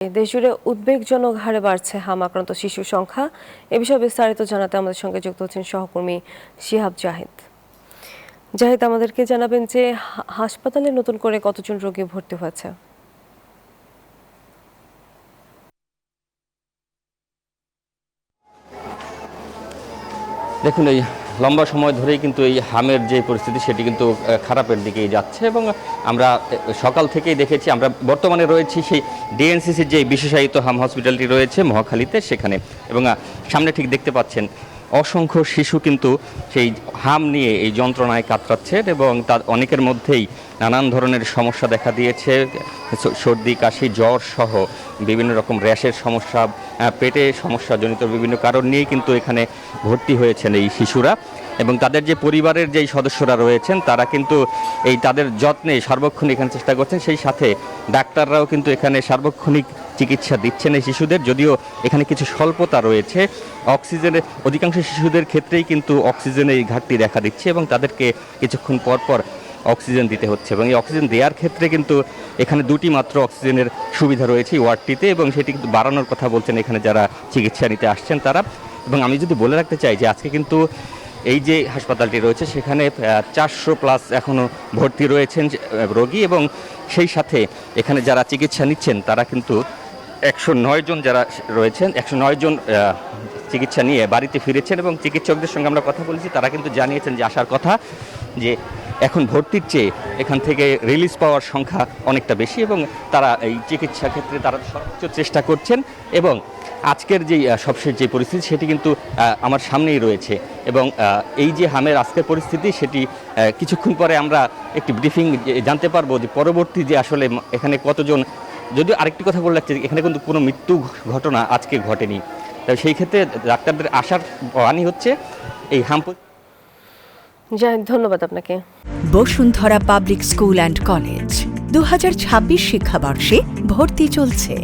দেশজুড়ে উদ্বেগজনক হারে বাড়ছে হাম আক্রান্ত শিশুর সংখ্যা। এ বিষয়ে বিস্তারিত জানাতে আমাদের সঙ্গে যুক্ত হচ্ছেন সহকর্মী শিহাব জাহিদ। জাহিদ, আমাদেরকে জানাবেন যে হাসপাতালে নতুন করে কতজন রোগী ভর্তি হয়েছে? দেখুন, এই লম্বা সময় ধরেই কিন্তু এই হামের যে পরিস্থিতি সেটি কিন্তু খারাপের দিকেই যাচ্ছে এবং আমরা সকাল থেকেই দেখেছি। আমরা বর্তমানে রয়েছি সেই ডিএনসিসির যে বিশেষায়িত হাম হসপিটালটি রয়েছে মহাখালীতে, সেখানে। এবং সামনে ঠিক দেখতে পাচ্ছেন অসংখ্য শিশু কিন্তু সেই হাম নিয়ে এই যন্ত্রণায় কাতরাচ্ছে এবং তার অনেকের মধ্যেই নানান ধরনের সমস্যা দেখা দিয়েছে। সর্দি, কাশি, জ্বর সহ বিভিন্ন রকম র্যাশের সমস্যা, পেটে সমস্যাজনিত বিভিন্ন কারণ নিয়েই কিন্তু এখানে ভর্তি হয়েছেন এই শিশুরা। এবং তাদের যে পরিবারের যেই সদস্যরা রয়েছেন তারা কিন্তু এই তাদের যত্নে সার্বক্ষণিক এখানে চেষ্টা করছেন। সেই সাথে ডাক্তাররাও কিন্তু এখানে সার্বক্ষণিক চিকিৎসা দিচ্ছেন এই শিশুদের। যদিও এখানে কিছু স্বল্পতা রয়েছে অক্সিজেনের, অধিকাংশ শিশুদের ক্ষেত্রেই কিন্তু অক্সিজেনের এই ঘাটতি দেখা দিচ্ছে এবং তাদেরকে কিছুক্ষণ পর পর অক্সিজেন দিতে হচ্ছে। এবং এই অক্সিজেন দেওয়ার ক্ষেত্রে কিন্তু এখানে দুটি মাত্র অক্সিজেনের সুবিধা রয়েছে এই ওয়ার্ডটিতে, এবং সেটি কিন্তু বাড়ানোর কথা বলছেন এখানে যারা চিকিৎসা নিতে আসছেন তারা। এবং আমি যদি বলে রাখতে চাই যে আজকে কিন্তু এই যে হাসপাতালটি রয়েছে সেখানে 400+ এখনও ভর্তি রয়েছেন রোগী, এবং সেই সাথে এখানে যারা চিকিৎসা নিচ্ছেন তারা কিন্তু 109 জন যারা রয়েছেন, 109 জন চিকিৎসা নিয়ে বাড়িতে ফিরেছেন। এবং চিকিৎসকদের সঙ্গে আমরা কথা বলেছি, তারা কিন্তু জানিয়েছেন যে আসার কথা, যে এখন ভর্তির চেয়ে এখান থেকে রিলিজ পাওয়ার সংখ্যা অনেকটা বেশি এবং তারা এই চিকিৎসা ক্ষেত্রে তারা সর্বোচ্চ চেষ্টা করছেন। এবং আজকের যে সবশেষ যে পরিস্থিতি সেটি কিন্তু আমার সামনেই রয়েছে। এবং এই যে হামের আজকের পরিস্থিতি সেটি কিছুক্ষণ পরে আমরা একটি ব্রিফিং জানতে পারবো যে পরবর্তী যে আসলে এখানে কতজন। যদিও আরেকটি কথা বলে রাখছি, এখানে কিন্তু কোনো মৃত্যু ঘটনা আজকে ঘটেনি। তাই সেই ক্ষেত্রে ডাক্তারদের আশার বাণী হচ্ছে এই হাম। জাহিদ, ধন্যবাদ আপনাকে। Bashundhara public school and college 2026 শিক্ষাবর্ষে ভর্তি চলছে।